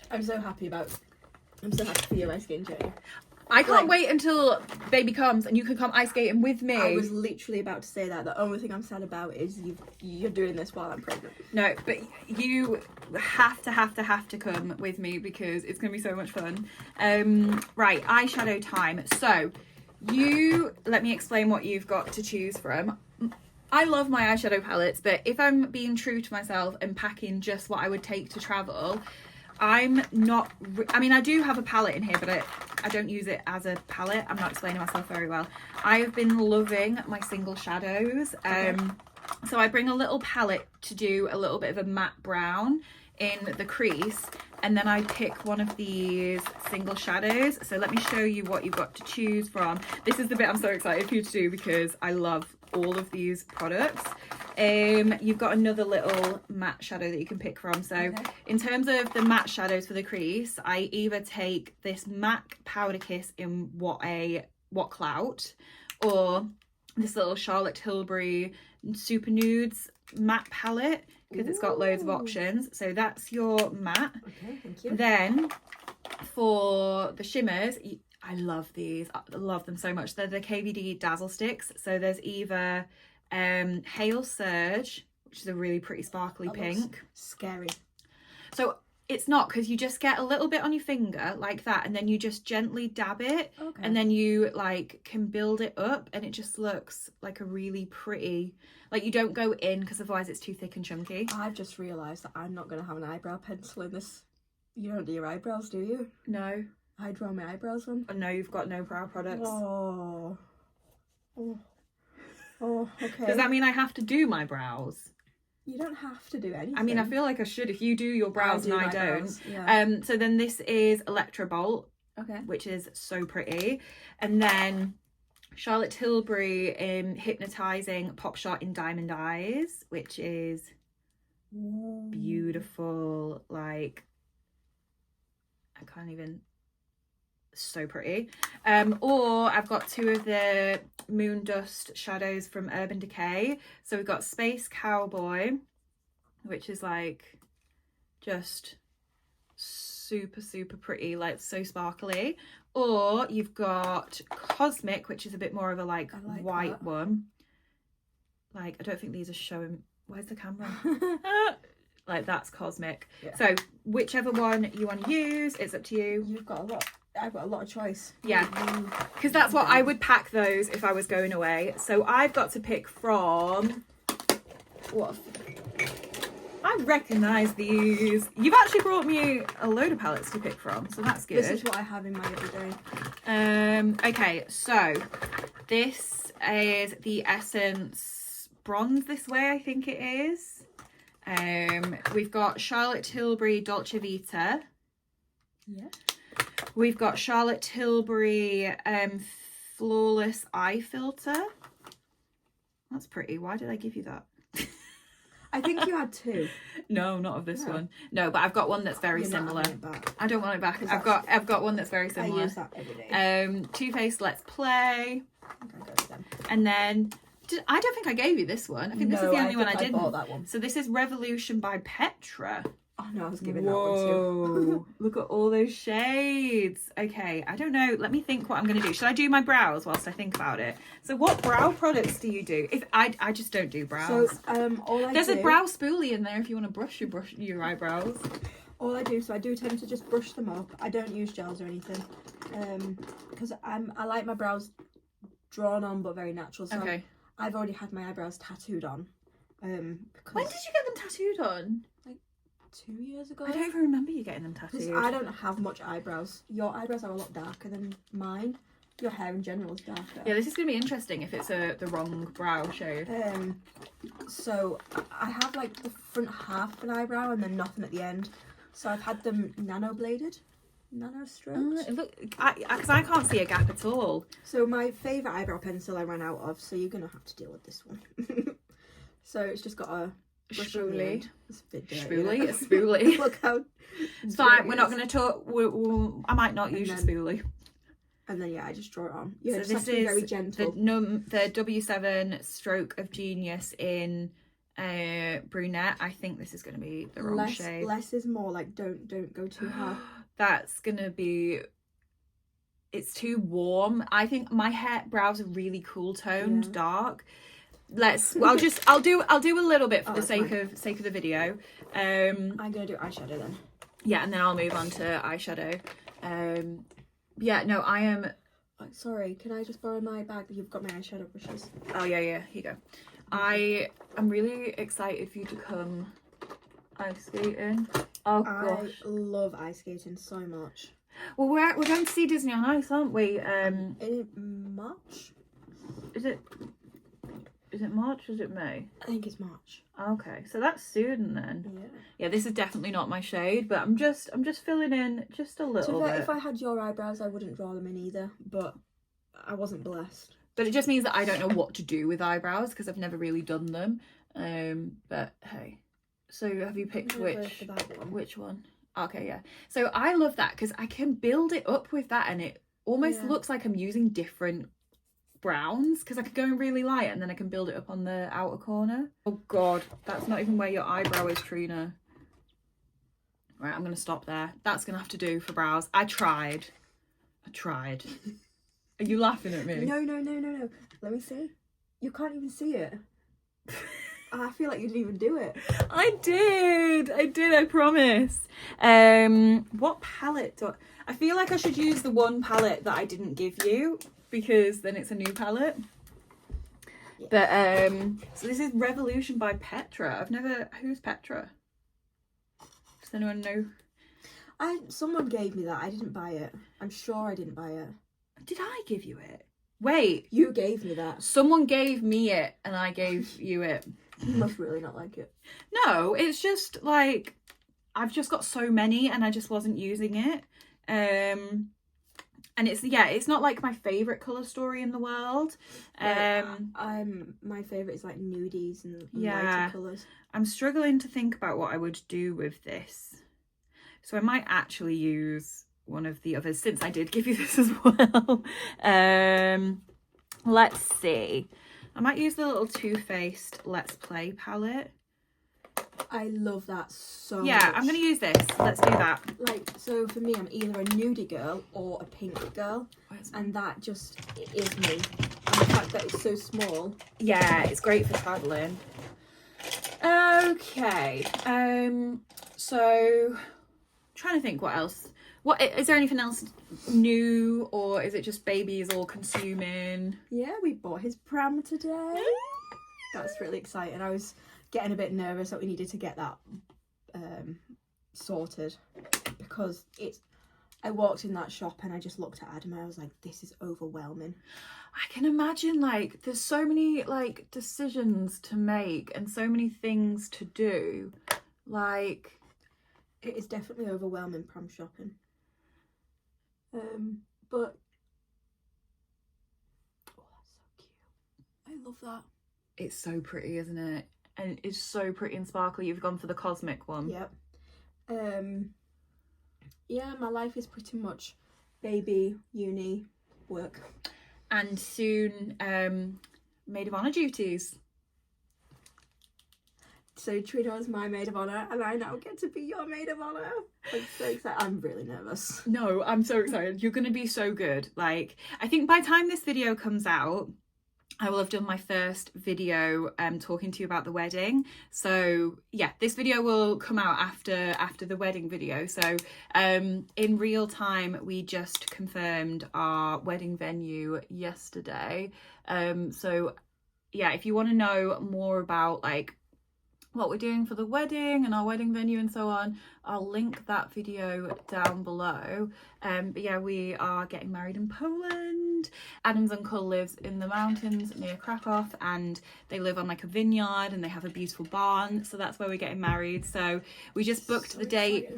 I'm so happy for your ice skating journey. I can't wait until baby comes and you can come ice skating with me. I was literally about to say that. The only thing I'm sad about is you're doing this while I'm pregnant. No, but you have to come with me because it's going to be so much fun. Right, eyeshadow time. So, let me explain what you've got to choose from. I love my eyeshadow palettes, but if I'm being true to myself and packing just what I would take to travel... I'm not... I mean, I do have a palette in here, but I don't use it as a palette. I'm not explaining myself very well. I've been loving my single shadows. So I bring a little palette to do a little bit of a matte brown in the crease. And then I pick one of these single shadows. So let me show you what you've got to choose from. This is the bit I'm so excited for you to do because I love all of these products. You've got another little matte shadow that you can pick from. So in terms of the matte shadows for the crease, I either take this MAC Powder Kiss in What Clout, or this little Charlotte Tilbury Super Nudes matte palette, because it's got loads of options. So that's your matte. Okay, thank you. Then for the shimmers, I love these. I love them so much. They're the KVD Dazzle Sticks. So there's either Hail Surge, which is a really pretty sparkly pink. Scary. So it's not, because you just get a little bit on your finger like that, and then you just gently dab it, and then you like can build it up, and it just looks like a really pretty, like you don't go in because otherwise it's too thick and chunky. I've just realised that I'm not going to have an eyebrow pencil in this. You don't do your eyebrows, do you? No. I draw my eyebrows on. Oh, no, you've got no brow products. Oh, okay. Does that mean I have to do my brows? You don't have to do anything. I mean, I feel like I should if you do your brows and I don't. Brows, yeah. So then this is Electro Bolt, okay, which is so pretty. And then Charlotte Tilbury Hypnotizing Pop Shot in Diamond Eyes, which is beautiful. Like, I can't even... So pretty. Or I've got two of the Moon Dust shadows from Urban Decay. So we've got Space Cowboy, which is like just super pretty, like so sparkly. Or you've got Cosmic, which is a bit more of a like white one. Like, I don't think these are showing. Where's the camera? Like, that's cosmic. Yeah. So whichever one you want to use, it's up to you. You've got a lot. I've got a lot of choice. Yeah, because that's what I would pack those if I was going away. So I've got to pick from what? I recognise these. You've actually brought me a load of palettes to pick from, so that's good. This is what I have in my everyday. Okay, so this is the Essence Bronze This Way, I think it is. We've got Charlotte Tilbury Dolce Vita. Yeah. We've got Charlotte Tilbury Flawless Eye Filter. That's pretty. Why did I give you that? I think you had 2. No, not of this one. No, but I've got one that's very You're not similar. having it back. I don't want it back. I've got one that's very I similar. use that every day. Too Faced Let's Play. I think I go with them. And then I don't think I gave you this one. I think this is No, the only one I think didn't. bought that one. So this is Revolution by Petra. Oh no, I was giving that one too. Look at all those shades. Okay, I don't know. Let me think what I'm going to do. Should I do my brows whilst I think about it? So what brow products do you do? If I just don't do brows. So all I There's do, a brow spoolie in there if you want to brush your eyebrows. All I do, so I do tend to just brush them up. I don't use gels or anything, because I like my brows drawn on but very natural. So Okay. I've already had my eyebrows tattooed on. Because When did you get them tattooed on? 2 years ago. I don't even remember you getting them 'Cause tattooed. I don't have much eyebrows. Your eyebrows are a lot darker than mine. Your hair in general is darker. Yeah, this is going to be interesting if it's the wrong brow shade. So I have like the front half of an eyebrow and then nothing at the end. So I've had them nano stroked. Look, because I can't see a gap at all. So my favourite eyebrow pencil I ran out of, so you're going to have to deal with this one. So it's just got a brush on the Spoolie. end. It's a bit dirty, Spoolie? isn't A it? spoolie. Look how It's fine, dirty we're it not is. going to talk. I might not And use your then- spoolie. And then yeah, I just draw it on. Yeah, So just this have to be very is gentle. the W7 Stroke of Genius in brunette. I think this is going to be the wrong shade. Less is more. Like don't go too hard. That's going to be... It's too warm. I think my brows are really cool toned, Yeah. dark. I'll do a little bit for Oh, the that's sake of the video. I'm gonna do eyeshadow then. Yeah, and then I'll move on to eyeshadow. Yeah, no, I am... Oh, sorry, can I just borrow my bag? You've got my eyeshadow brushes. Oh, yeah, here you go. I am really excited for you to come ice skating. Oh, I gosh. love ice skating so much. Well, we're going to see Disney on Ice, aren't we? In March? Is it March or is it May? I think it's March. Okay, so that's soon then. Yeah. Yeah, this is definitely not my shade, but I'm just filling in just a little bit. If I had your eyebrows, I wouldn't draw them in either, but I wasn't blessed. But it just means that I don't know what to do with eyebrows because I've never really done them. But hey, so have you picked which one? Okay, yeah. So I love that because I can build it up with that, and it almost looks like I'm using different browns because I could go in really light and then I can build it up on the outer corner. Oh god, that's not even where your eyebrow is, Trina. Right, I'm gonna stop there. That's gonna have to do for brows. I tried. Are you laughing at me? No. Let me see. You can't even see it. I feel like you didn't even do it. I did, I promise. What palette I feel like I should use the one palette that I didn't give you because then it's a new palette. Yeah. But so this is Revolution by Petra. Who's Petra? Does anyone know? Someone gave me that. I didn't buy it. I'm sure I didn't buy it. Did I give you it? Wait. You gave me that. Someone gave me it and I gave you it. You must really not like it. No, it's just like I've just got so many and I just wasn't using it. And it's not like my favourite colour story in the world. My favourite is like nudies and lighter colours. I'm struggling to think about what I would do with this. So I might actually use one of the others since I did give you this as well. Let's see. I might use the little Too Faced Let's Play palette. I love that so much. Yeah, I'm going to use this. Let's do that. Like, so for me, I'm either a nudie girl or a pink girl. And that just is me. And the fact that it's so small. Yeah, it's great for travelling. Okay, so trying to think what else. What is there anything else new, or is it just babies all consuming? Yeah, we bought his pram today. That's really exciting. I was getting a bit nervous that we needed to get that sorted, because I walked in that shop and I just looked at Adam and I was like, this is overwhelming. I can imagine, like, there's so many like decisions to make and so many things to do. Like, it is definitely overwhelming, pram shopping. But oh, that's so cute. I love that. it's so pretty, isn't it? And it's so pretty and sparkly. You've gone for the cosmic one. Yep. Yeah, my life is pretty much baby, uni, work. And soon, maid of honour duties. So Trina is my maid of honour and I now get to be your maid of honour. I'm so excited. I'm really nervous. No, I'm so excited. You're going to be so good. Like, I think by the time this video comes out, I will have done my first video talking to you about the wedding. So yeah, this video will come out after the wedding video. So in real time, we just confirmed our wedding venue yesterday. So yeah, if you want to know more about like what we're doing for the wedding and our wedding venue and so on, I'll link that video down below. But yeah, we are getting married in Poland. Adam's uncle lives in the mountains near Krakow, and they live on like a vineyard and they have a beautiful barn, so that's where we're getting married. So we just booked the date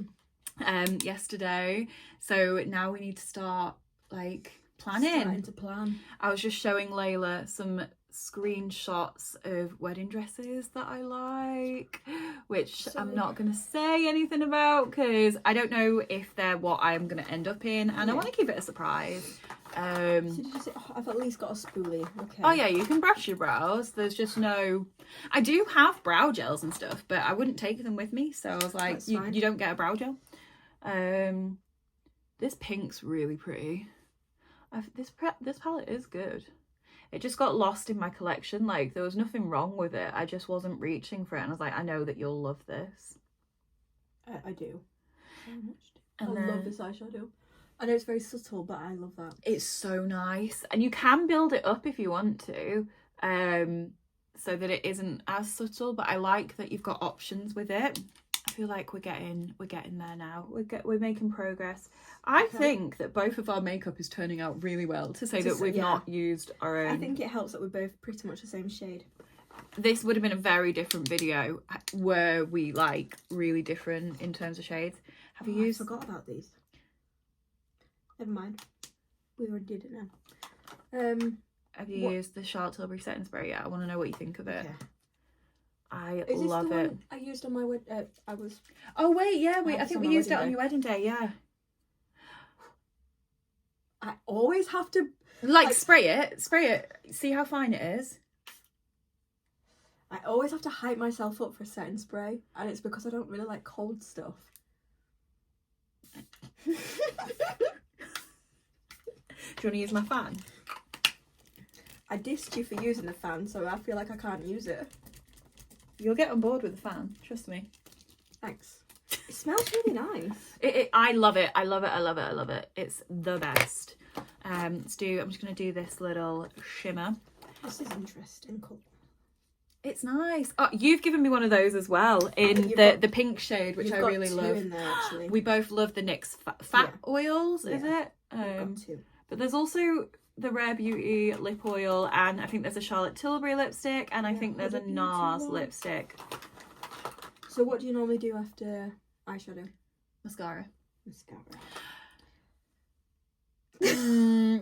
yesterday, so now we need to start like planning. Starting to plan. I was just showing Leila some screenshots of wedding dresses that I like, which I'm not going to say anything about because I don't know if they're what I'm going to end up in, and I want to keep it a surprise. So did you say, oh, I've at least got a spoolie. Okay. Oh yeah, you can brush your brows. There's just no... I do have brow gels and stuff, but I wouldn't take them with me, so I was like, you don't get a brow gel. This pink's really pretty. This palette is good. It just got lost in my collection. Like, there was nothing wrong with it. I just wasn't reaching for it. And I was like, I know that you'll love this. I do. Very much do. And I love this eyeshadow. I know it's very subtle, but I love that. It's so nice. And you can build it up if you want to, so that it isn't as subtle. But I like that you've got options with it. I feel like we're getting there now. We're making progress. I think that both of our makeup is turning out really well, to say that we've not used our own. I think it helps that we're both pretty much the same shade. This would have been a very different video were we like really different in terms of shades. Have you used... I forgot about these. Never mind. We already did it now. Have you used the Charlotte Tilbury setting spray yet? I want to know what you think of it. Okay. I Is this love the it. one I used on my wedding. Oh wait, yeah, I think we used it on day. your wedding day, yeah. I always have to Like spray it, see how fine it is. I always have to hype myself up for setting spray, and it's because I don't really like cold stuff. Do you want to use my fan? I dissed you for using the fan, so I feel like I can't use it. You'll get on board with the fan, trust me. Thanks. It smells really nice. I love it. I love it. It's the best. I'm just going to do this little shimmer. This is interesting. Cool. It's nice. Oh, you've given me one of those as well in the pink shade, which I really love. In there, actually. We both love the NYX fat oils, is it? Got two. But there's also the Rare Beauty lip oil, and I think there's a Charlotte Tilbury lipstick, and I think there's a NARS lipstick. So what do you normally do after eyeshadow? Mascara. Mascara.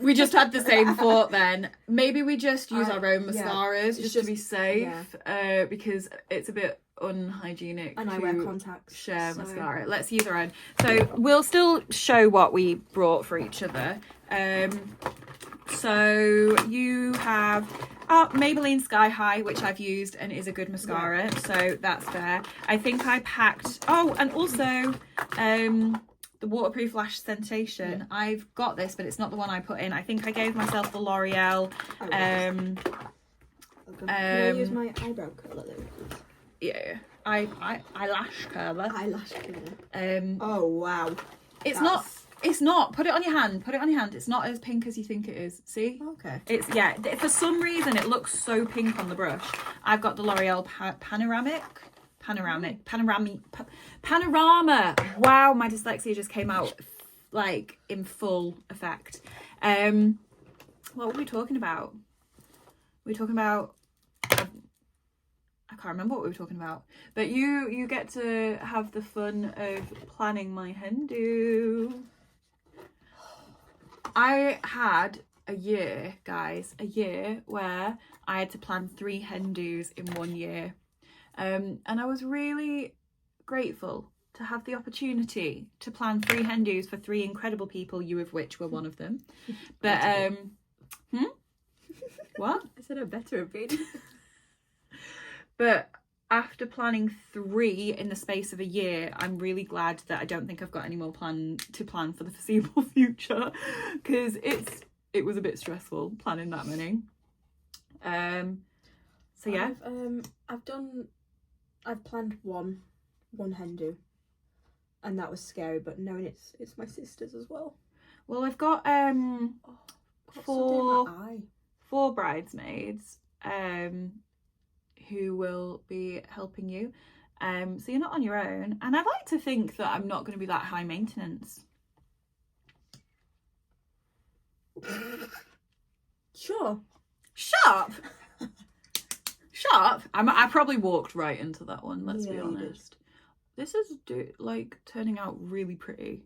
We just had the same thought then. Maybe we just use our own mascaras just to be safe, because it's a bit unhygienic and I wear contacts. Share mascara. Let's use our own. So we'll still show what we brought for each other. So you have Maybelline Sky High, which I've used and is a good mascara, so that's there. I think I packed, and also the Waterproof Lash Sensation. I've got this, but it's not the one I put in. I think I gave myself the L'Oreal. Can I use my eyebrow curler though? Yeah. Eyelash curler. Eyelash curler. Oh wow. It's not. It's not. Put it on your hand. Put it on your hand. It's not as pink as you think it is. See? Okay. It's, yeah. For some reason, it looks so pink on the brush. I've got the L'Oreal Panorama. Wow, my dyslexia just came out like in full effect. What were we talking about? We were talking about. I can't remember what we were talking about, but you get to have the fun of planning my hen do. I had a year, guys, where I had to plan 3 hen do's in 1 year. And I was really grateful to have the opportunity to plan 3 hen do's for 3 incredible people, you of which were one of them. But, what? I said I better have been. But after planning 3 in the space of a year, I'm really glad that I don't think I've got any more to plan for the foreseeable future, because it was a bit stressful planning that many. So yeah, I've planned one hen do, and that was scary. But knowing it's my sister's as well. Well, I've got four bridesmaids who will be helping you. So you're not on your own. And I'd like to think that I'm not going to be that high maintenance. Sure. Sharp! Sharp? I probably walked right into that one, let's be honest. This is like turning out really pretty.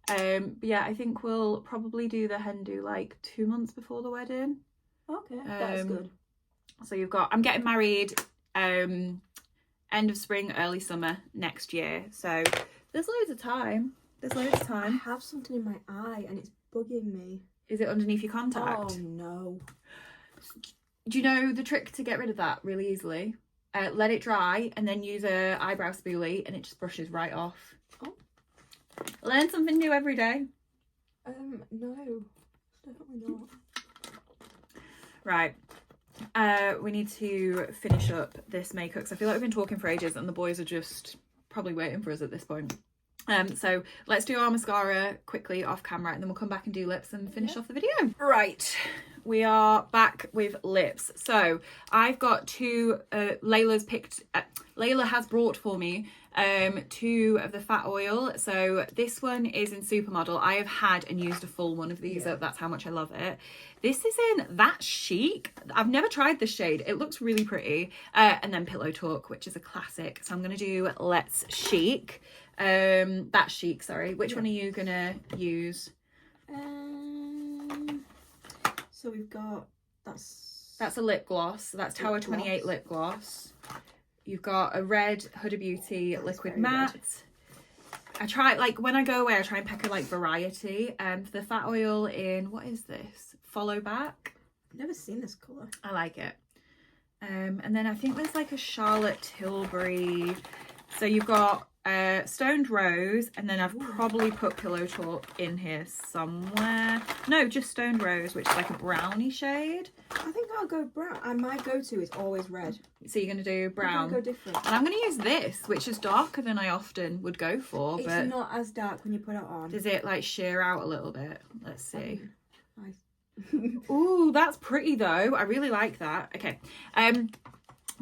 But yeah, I think we'll probably do the hen do like 2 months before the wedding. Okay, that's good. So you've got, I'm getting married end of spring, early summer next year. So there's loads of time. I have something in my eye and it's bugging me. Is it underneath your contact? Oh no. Do you know the trick to get rid of that really easily? Let it dry and then use a eyebrow spoolie and it just brushes right off. Oh. Learn something new every day. No. Definitely not. Right. We need to finish up this makeup because I feel like we've been talking for ages and the boys are just probably waiting for us at this point. So let's do our mascara quickly off camera and then we'll come back and do lips and finish off the video. Right, we are back with lips. So I've got 2, Layla has brought for me 2 of the fat oil. So this one is in Supermodel. I have had and used a full one of these up. That's how much I love it. This is in That Chic. I've never tried this shade. It looks really pretty. And then Pillow Talk, which is a classic. So I'm going to do Let's Chic. That Chic, sorry. Which one are you going to use? So we've got, that's a lip gloss. So that's Tower 28 lip gloss. You've got a red Huda Beauty liquid matte. Red. I try, like, when I go away, I try and pick a, like, variety. For the fat oil in, what is this? Follow Back. I've never seen this colour. I like it. And then I think there's, like, a Charlotte Tilbury. So you've got Stoned Rose, and then I've probably put Pillow Talk in here somewhere. No, just Stoned Rose, which is like a brownie shade. I think I'll go brown. And my go-to is always red. So you're going to do brown. I'm going to go different. And I'm going to use this, which is darker than I often would go for. It's but not as dark when you put it on. Does it like sheer out a little bit? Let's see. Nice. Ooh, that's pretty though. I really like that. Okay.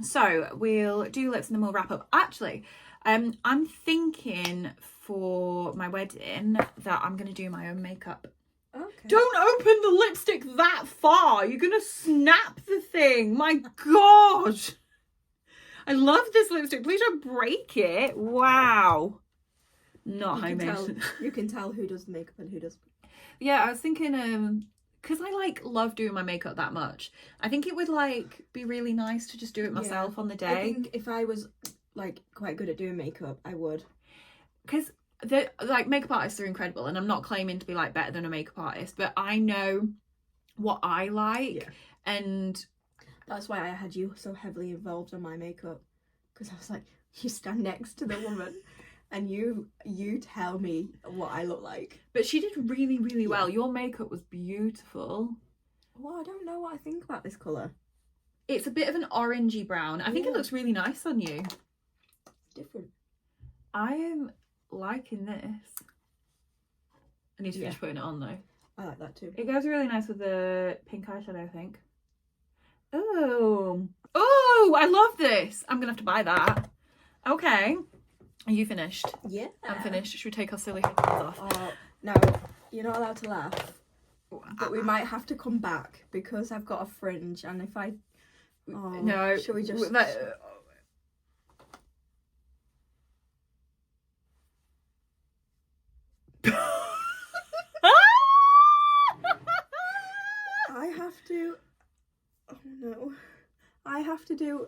So we'll do lips and then we'll wrap up. Actually, I'm thinking for my wedding that I'm going to do my own makeup. Okay. Don't open the lipstick that far. You're going to snap the thing. My God. I love this lipstick. Please don't break it. Wow. Not high maintenance. You can tell who does the makeup and who doesn't. Yeah, I was thinking, because I like love doing my makeup that much. I think it would like be really nice to just do it myself on the day. I think if I was like quite good at doing makeup, I would. Because the like makeup artists are incredible, and I'm not claiming to be like better than a makeup artist, but I know what I like, and that's why I had you so heavily involved on my makeup, because I was like, you stand next to the woman and you tell me what I look like. But she did really, really well. Your makeup was beautiful. Well, I don't know what I think about this colour. It's a bit of an orangey brown. I think it looks really nice on you. It's different. I am liking this. I need to finish putting it on though. I like that too. It goes really nice with the pink eyeshadow, I think. Oh, I love this. I'm gonna have to buy that. Okay, are you finished? Yeah, I'm finished. Should we take our silly heads off? No, you're not allowed to laugh. But we might have to come back because I've got a fringe, and if I no, should we just? I have to do.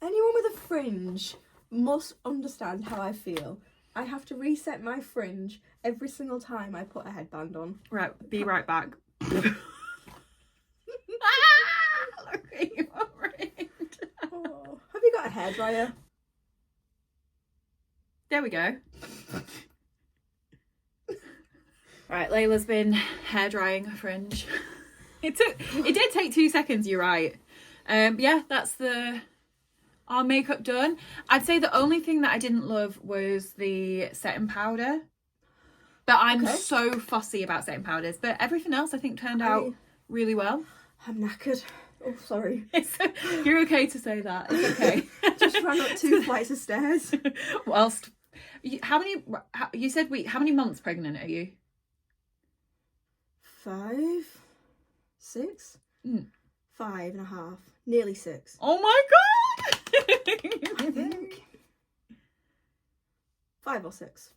Anyone with a fringe must understand how I feel. I have to reset my fringe every single time I put a headband on. Right, be right back. Look at you, Oh, have you got a hairdryer? There we go. Right, Leila's been hair drying her fringe. It did take 2 seconds, you're right. Yeah, that's our makeup done. I'd say the only thing that I didn't love was the setting powder. But I'm so fussy about setting powders. But everything else I think turned out really well. I'm knackered. Oh, sorry. You're okay to say that. It's okay. Just ran up 2 flights of stairs. Whilst, how many months pregnant are you? 5, 6, 5.5, nearly 6. Oh my god! I think 5 or 6.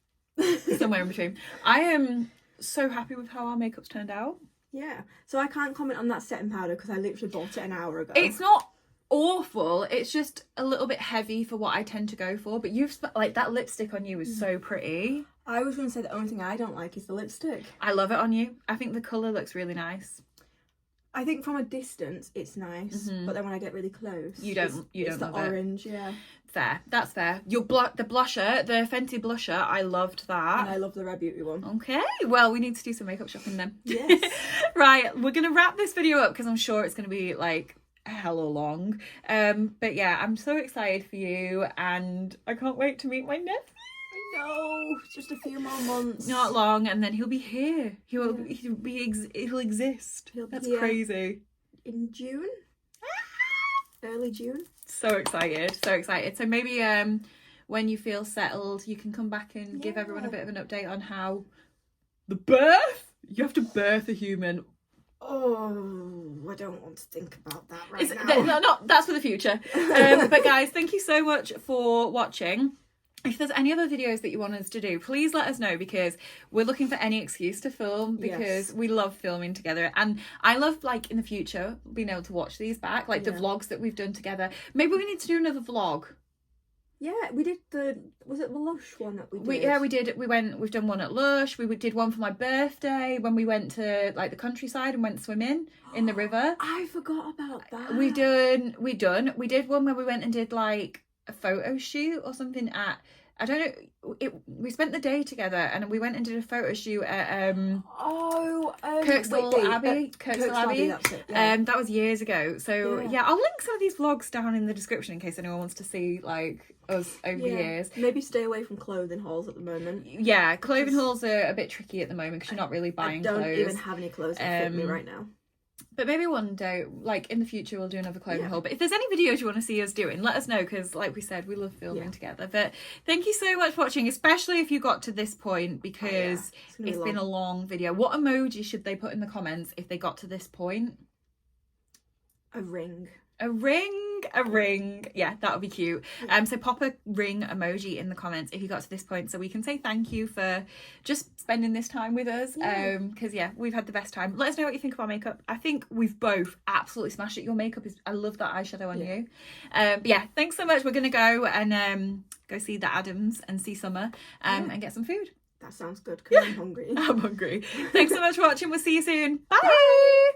Somewhere in between. I am so happy with how our makeup's turned out. Yeah. So I can't comment on that setting powder because I literally bought it an hour ago. It's not awful. It's just a little bit heavy for what I tend to go for. But you've like that lipstick on you is so pretty. I was going to say the only thing I don't like is the lipstick. I love it on you. I think the colour looks really nice. I think from a distance it's nice, but then when I get really close, you don't it's love the orange, yeah. Fair, that's fair. Your the blusher, the Fenty blusher, I loved that. And I love the Rare Beauty one. Okay, well we need to do some makeup shopping then. Yes. Right, we're gonna wrap this video up because I'm sure it's gonna be like hella long. But yeah, I'm so excited for you, and I can't wait to meet my nephew. No, just a few more months. Not long, and then he'll be here. He'll exist. That's crazy. In June? Early June. So excited, so excited. So maybe when you feel settled, you can come back and give everyone a bit of an update on how the birth. You have to birth a human. Oh, I don't want to think about that now. That's for the future. But guys, thank you so much for watching. If there's any other videos that you want us to do, please let us know because we're looking for any excuse to film because we love filming together. And I love, like, in the future, being able to watch these back, like the vlogs that we've done together. Maybe we need to do another vlog. Yeah, we did was it the Lush one that we did? We did. We've done one at Lush. We did one for my birthday when we went to, like, the countryside and went swimming in the river. I forgot about that. We did one where we went and did, like, a photo shoot or something at, I don't know, we spent the day together and we went and did a photo shoot at Kirkstall Abbey. That's it, yeah. That was years ago. So yeah, I'll link some of these vlogs down in the description in case anyone wants to see like us over the years. Maybe stay away from clothing hauls at the moment. Yeah, clothing hauls are a bit tricky at the moment because you're not really buying clothes. I don't even have any clothes that fit me right now. But maybe one day, like in the future, we'll do another clothing haul. But if there's any videos you want to see us doing, let us know because, like we said, we love filming together. But thank you so much for watching, especially if you got to this point because it's been a long video. What emoji should they put in the comments if they got to this point? A ring. A ring. Yeah, that would be cute. So pop a ring emoji in the comments if you got to this point so we can say thank you for just spending this time with us. Because we've had the best time. Let us know what you think of our makeup. I think we've both absolutely smashed it. Your makeup I love that eyeshadow on you. But yeah, thanks so much. We're gonna go and go see the Adams and see Summer and get some food. That sounds good because I'm hungry. I'm hungry. Thanks so much for watching. We'll see you soon. Bye.